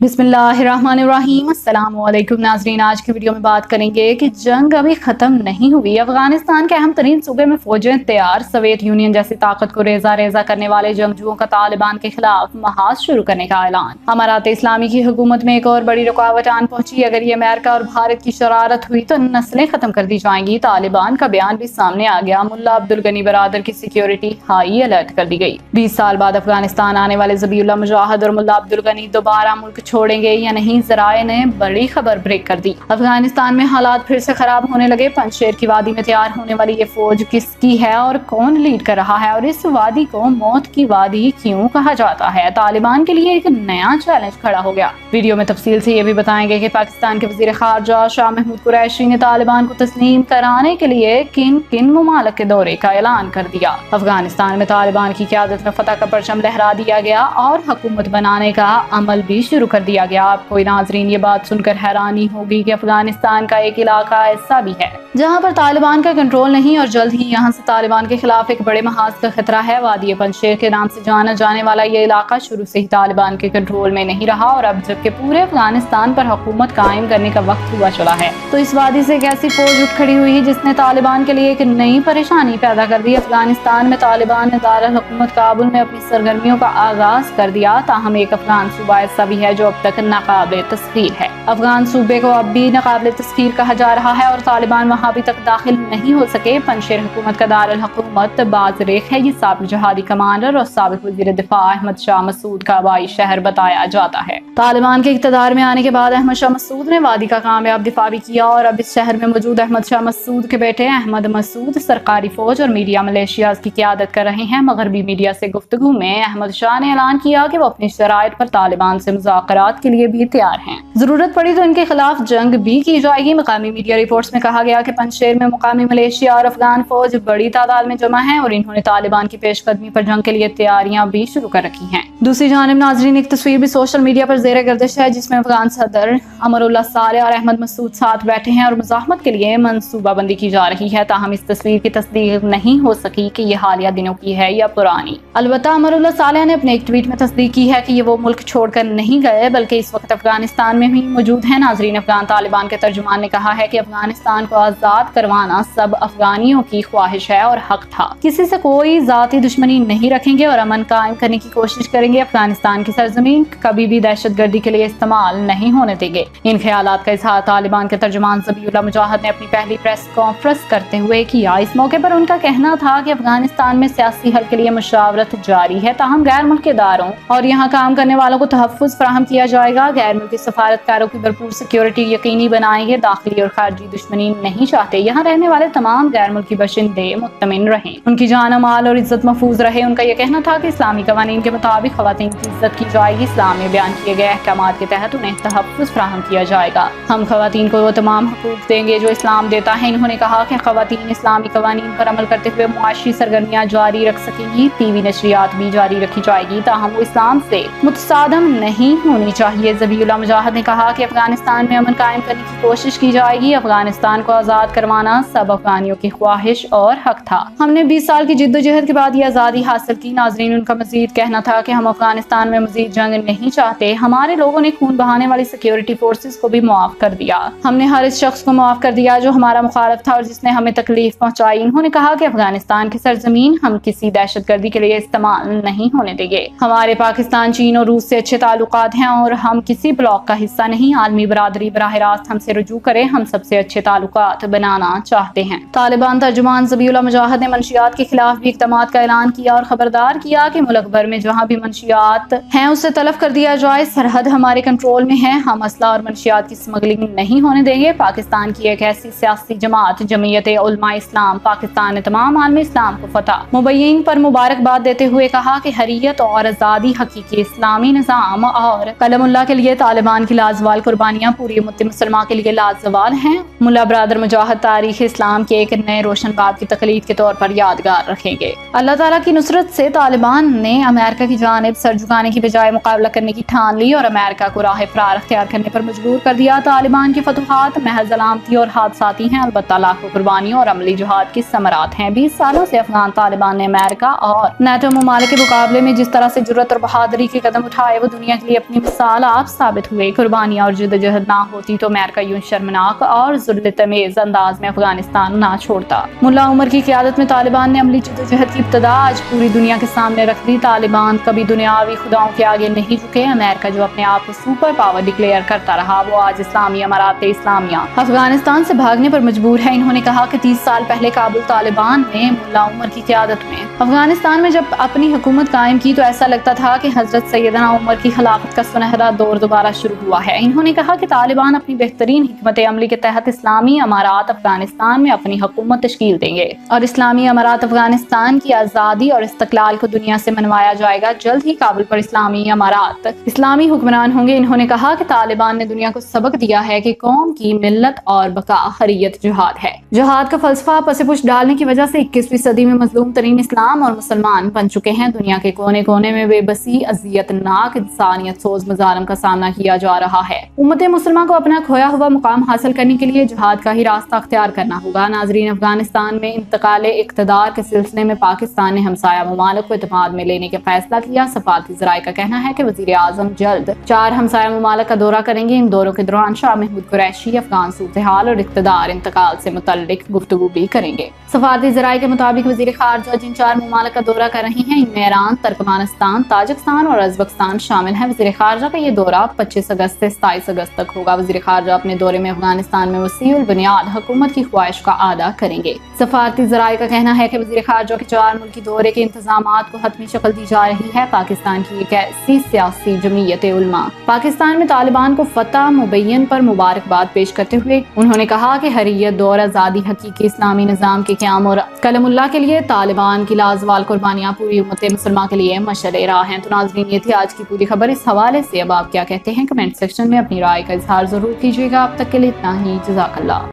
बिस्मिल्लाहिर्रहमानिर्रहीम। अस्सलाम-ओ-अलैकुम नाज़रीन, आज की वीडियो में बात करेंगे कि जंग अभी खत्म नहीं हुई। अफगानिस्तान के अहम तरीन सूबे में फौजें तैयार। सोवियत यूनियन जैसी ताकत को रेजा रेजा करने वाले जंगजुओं का तालिबान के खिलाफ महाज शुरू करने का ऐलान। अमारात इस्लामी की हुकूमत में एक और बड़ी रुकावट आन पहुंची। अगर ये अमेरिका और भारत की शरारत हुई तो नस्लें खत्म कर दी जाएंगी। तालिबान का बयान भी सामने आ गया। मुल्ला अब्दुल गनी बरादर की सिक्योरिटी हाई अलर्ट कर दी गई। 20 साल बाद अफगानिस्तान आने वाले ज़बीउल्लाह मुजाहिद और मुल्ला अब्दुल गनी दोबारा मुल्क छोड़ेंगे या नहीं, ज़राए ने बड़ी खबर ब्रेक कर दी। अफगानिस्तान में हालात फिर से खराब होने लगे। पंजशेर की वादी में तैयार होने वाली ये फौज किसकी है और कौन लीड कर रहा है, और इस वादी को मौत की वादी क्यों कहा जाता है? तालिबान के लिए एक नया चैलेंज खड़ा हो गया। वीडियो में तफसील से ये भी बताएंगे कि पाकिस्तान के वजीर खारजा शाह महमूद कुरैशी ने तालिबान को तस्लीम कराने के लिए किन किन ममालिक के दौरे का ऐलान कर दिया। अफगानिस्तान में तालिबान की क़यादत में फतह का परचम लहरा दिया गया और हुकूमत बनाने का अमल भी शुरू कर दिया गया। आपको नाज़रीन ये बात सुनकर हैरानी होगी कि अफगानिस्तान का एक इलाका ऐसा भी है जहां पर तालिबान का कंट्रोल नहीं और जल्द ही यहां से तालिबान के खिलाफ एक बड़े महाज का खतरा है। वादी पंजशेर के नाम से जाना जाने वाला ये इलाका शुरू से ही तालिबान के कंट्रोल में नहीं रहा, और अब जबकि पूरे अफगानिस्तान पर हुकूमत कायम करने का वक्त हुआ चला है तो इस वादी से एक ऐसी फौज उठ खड़ी हुई जिसने तालिबान के लिए एक नई परेशानी पैदा कर दी। अफगानिस्तान में तालिबान ने दारुल हुकूमत काबुल में अपनी सरगर्मियों का आगाज कर दिया। ताहम एक अफगान सूबा ऐसा भी है जो अब तक नाकाबिल तस्खीर है। अफगान सूबे को अब भी नाकाबिल तस्खीर कहा जा रहा है और तालिबान वहाँ अभी तक दाखिल नहीं हो सके। पंजशेर हुकूमत का दारुल हुकूमत बाज़रेख है। ये साबिक जहादी कमांडर और साबिक वज़ीर दिफा अहमद शाह मसूद का आबाई शहर बताया जाता है। तालिबान के इक़्तिदार में आने के बाद अहमद शाह मसूद ने वादी का कामयाब दिफा भी किया और अब इस शहर में मौजूद अहमद शाह मसूद के बेटे अहमद मसूद सरकारी फौज और मीडिया मलेशिया की क़यादत कर रहे हैं। मगरबी मीडिया से गुफ्तगू में अहमद शाह ने ऐलान किया कि वो अपनी शराइत पर तालिबान से मुज़ाकरात के लिए भी तैयार हैं। जरूरत पड़ी तो इनके खिलाफ जंग भी की जाएगी। मकामी मीडिया रिपोर्ट्स में कहा गया कि पंजशेर में मुकामी मलेशिया और अफगान फौज बड़ी तादाद में जमा है और इन्होंने तालिबान की पेशकदमी पर जंग के लिए तैयारियां भी शुरू कर रखी हैं। दूसरी जानिब नाजरीन, एक तस्वीर भी सोशल मीडिया पर ज़ेरे गर्दिश है जिसमें अफगान सदर अमरुल्लाह सारे और अहमद मसूद साथ बैठे हैं और मुज़ाहमत के लिए मंसूबाबंदी की जा रही है। ताहम इस तस्वीर की तस्दीक नहीं हो सकी कि ये हालिया दिनों की है या पुरानी। अलबत्ता अमरुल्लाह साले ने अपने एक ट्वीट में तस्दीक की है कि ये वो मुल्क छोड़कर नहीं गए बल्कि इस वक्त अफगानिस्तान में ही मौजूद है। नाजरीन, अफगान तालिबान के तर्जुमान ने कहा है कि अफगानिस्तान को आजाद करवाना सब अफगानियों की ख्वाहिश है और हक था। किसी से कोई जाती दुश्मनी नहीं रखेंगे और अमन कायम करने की कोशिश करेंगे। अफगानिस्तान की सरजमीन कभी भी दहशतगर्दी के लिए इस्तेमाल नहीं होने देंगे। इन ख्यालात का इजहार तालिबान के तर्जुमान ज़बीउल्लाह मुजाहिद ने अपनी पहली प्रेस कॉन्फ्रेंस करते हुए किया। इस मौके पर उनका कहना था कि अफगानिस्तान में सियासी हल के लिए मुशावरत जारी है। ताहम गैर मुल्की इदारों और यहाँ काम करने वालों को तहफ़्फ़ुज़ फराहम किया जाएगा। गैर मुल्की सफारतकारों की भरपूर सिक्योरिटी यकीनी बनाएंगे। दाखिली और खारजी दुश्मनी नहीं चाहते। यहाँ रहने वाले तमाम गैर मुल्की बशिंदे मुत्तमिन रहें, उनकी जान माल और इज्जत महफूज रहे। उनका यह कहना था कि इस्लामी कवानीन के मुताबिक खवातीन की इज्जत की जाएगी। इस्लाम में बयान किए गए अहकामात के तहत उन्हें तहफ़्फ़ुज़ फराहम किया जाएगा। हम खवातीन को वो तमाम हकूक़ देंगे जो इस्लाम देता है। इन्होंने कहा कि खवातीन इस्लामी कवानीन पर अमल करते हुए मुआशी सरगर्मियाँ जारी रख सकेंगी। टीवी नशरियात भी जारी रखी जाएगी। ताहम वो इस्लाम से मुतसादम नहीं होनी चाहिए। ज़बीउल्लाह मुजाहिद ने कहा कि अफगानिस्तान में अमन कायम करने की कोशिश की जाएगी। अफगानिस्तान को आज़ाद करवाना सब अफगानियों की ख्वाहिश और हक था। हमने 20 साल की जिद्दोजहद के बाद ये आज़ादी हासिल की। नाजरीन, उनका मजीद कहना था कि हम अफगानिस्तान में मजीद जंग नहीं चाहते। हमारे लोगों ने खून बहाने वाली सिक्योरिटी फोर्सेस को भी मुआफ कर दिया। हमने हर इस शख्स को मुआफ कर दिया जो हमारा मुखालिफ था और जिसने हमें तकलीफ पहुंचाई। इन्होंने कहा कि अफगानिस्तान की सरजमीन हम किसी दहशतगर्दी के लिए इस्तेमाल नहीं होने देंगे। हमारे पाकिस्तान, चीन और रूस से अच्छे ताल्लुकात हैं और हम किसी ब्लॉक का हिस्सा नहीं। आलमी बरादरी बराह रास्त हमसे रुजू करे। हम सबसे अच्छे ताल्लुकात बनाना चाहते हैं। तालिबान तर्जुमान ज़बीउल्लाह मुजाहिद ने मंशियात के खिलाफ भी इक़दामात का ऐलान किया और खबरदार किया कि मुल्क भर में जहाँ भी मंशियात हैं उसे तलफ कर दिया जाए। सरहद हमारे कंट्रोल में है। हम असला और मंशियात की स्मगलिंग नहीं होने देंगे। पाकिस्तान की एक ऐसी सियासी जमात जमीयत उलमा इस्लाम पाकिस्तान ने तमाम आलमी इस्लाम को फतह मुबय्यीन पर मुबारकबाद देते हुए कहा कि हरियत और आज़ादी हकीकी इस्लामी निज़ाम और कलमुल्लाह के लिए तालिबान की لازوال قربانیاں پوری امت مسلمہ کے لیے لازوال ہیں۔ ملا برادر مجاہد تاریخ اسلام کے ایک نئے روشن باب کی تقلید کے طور پر یادگار رکھیں گے۔ اللہ تعالیٰ کی نصرت سے طالبان نے امریکہ کی جانب سر جھکانے کی بجائے مقابلہ کرنے کی ٹھان لی اور امریکہ کو راہ فرار اختیار کرنے پر مجبور کر دیا۔ طالبان کی فتوحات محض علامتی اور حادثاتی ہیں، البتہ لاکھوں قربانیوں اور عملی جہاد کی ثمرات ہیں۔ 20 سالوں سے افغان طالبان نے امریکہ اور نیٹو ممالک کے مقابلے میں جس طرح سے جرأت اور بہادری کے قدم اٹھائے وہ دنیا کے لیے اپنی مثال آپ ثابت ہوئے۔ قربانیاں اور جدوجہد نہ ہوتی تو امریکہ یوں شرمناک اور ذلت آمیز انداز میں افغانستان نہ چھوڑتا۔ ملا عمر کی قیادت میں طالبان نے عملی جدوجہد کی ابتدا آج پوری دنیا کے سامنے رکھ دی۔ طالبان کبھی دنیاوی خداؤں کے آگے نہیں جھکے۔ امریکہ جو اپنے آپ کو سپر پاور ڈکلیئر کرتا رہا وہ آج اسلامی امارات اسلامیہ افغانستان سے بھاگنے پر مجبور ہے۔ انہوں نے کہا کہ 30 سال پہلے کابل طالبان نے ملا عمر کی قیادت میں افغانستان میں جب اپنی حکومت قائم کی تو ایسا لگتا تھا کہ حضرت سیدنا عمر کی خلافت کا سنہرا دور دوبارہ شروع ہوا ہے۔ انہوں نے کہا کہ طالبان اپنی بہترین حکمت عملی کے تحت اسلامی امارات افغانستان میں اپنی حکومت تشکیل دیں گے اور اسلامی امارات افغانستان کی آزادی اور استقلال کو دنیا سے منوایا جائے گا۔ جلد ہی کابل پر اسلامی امارات اسلامی حکمران ہوں گے۔ انہوں نے کہا کہ طالبان نے دنیا کو سبق دیا ہے کہ قوم کی ملت اور بقا حریت جہاد ہے۔ جہاد کا فلسفہ پس پش ڈالنے کی وجہ سے 21ویں صدی میں مظلوم ترین اسلام اور مسلمان بن چکے ہیں۔ دنیا کے کونے کونے میں بے بسی، اذیت ناک، انسانیت سوز مظالم کا سامنا کیا جا رہا ہے۔ امت مسلمہ کو اپنا کھویا ہوا مقام حاصل کرنے کے لیے جہاد کا ہی راستہ اختیار کرنا ہوگا۔ ناظرین، افغانستان میں انتقال اقتدار کے سلسلے میں پاکستان نے ہمسایہ ممالک کو اعتماد میں لینے کا فیصلہ کیا۔ سفارتی ذرائع کا کہنا ہے کہ وزیر اعظم جلد 4 ہمسایہ ممالک کا دورہ کریں گے۔ ان دوروں کے دوران شاہ محمود قریشی افغان صورتحال اور اقتدار انتقال سے متعلق گفتگو بھی کریں گے۔ سفارتی ذرائع کے مطابق وزیر خارجہ جن 4 ممالک کا دورہ کر رہی ہیں ان میں ایران، ترکمانستان، تاجکستان اور ازبکستان شامل ہیں۔ وزیر خارجہ کا یہ دورہ 25 اگست سے 27 اگست تک ہوگا۔ وزیر خارجہ اپنے دورے میں افغانستان میں وسیع البنیاد حکومت کی خواہش کا اعادہ کریں گے۔ سفارتی ذرائع کا کہنا ہے کہ وزیر خارجہ کے 4 ملکی دورے کے انتظامات کو حتمی شکل دی جا رہی ہے۔ پاکستان کی ایک ایسی سیاسی جمعیت علماء پاکستان میں طالبان کو فتح مبین پر مبارکباد پیش کرتے ہوئے انہوں نے کہا کہ حریت دور آزادی حقیقی اسلامی نظام کے قیام اور کلم اللہ کے لیے طالبان کی لازوال قربانیاں پوری امت مسلمہ کے لیے مشعل راہ ہیں۔ تو ناظرین، یہ تھی آج کی پوری خبر۔ اس حوالے سے اب آپ کیا کہتے ہیں کمنٹ سیکشن میں اپنی رائے کا اظہار ضرور کیجیے گا۔ اب تک کے لیے اتنا ہی، جزاک اللہ۔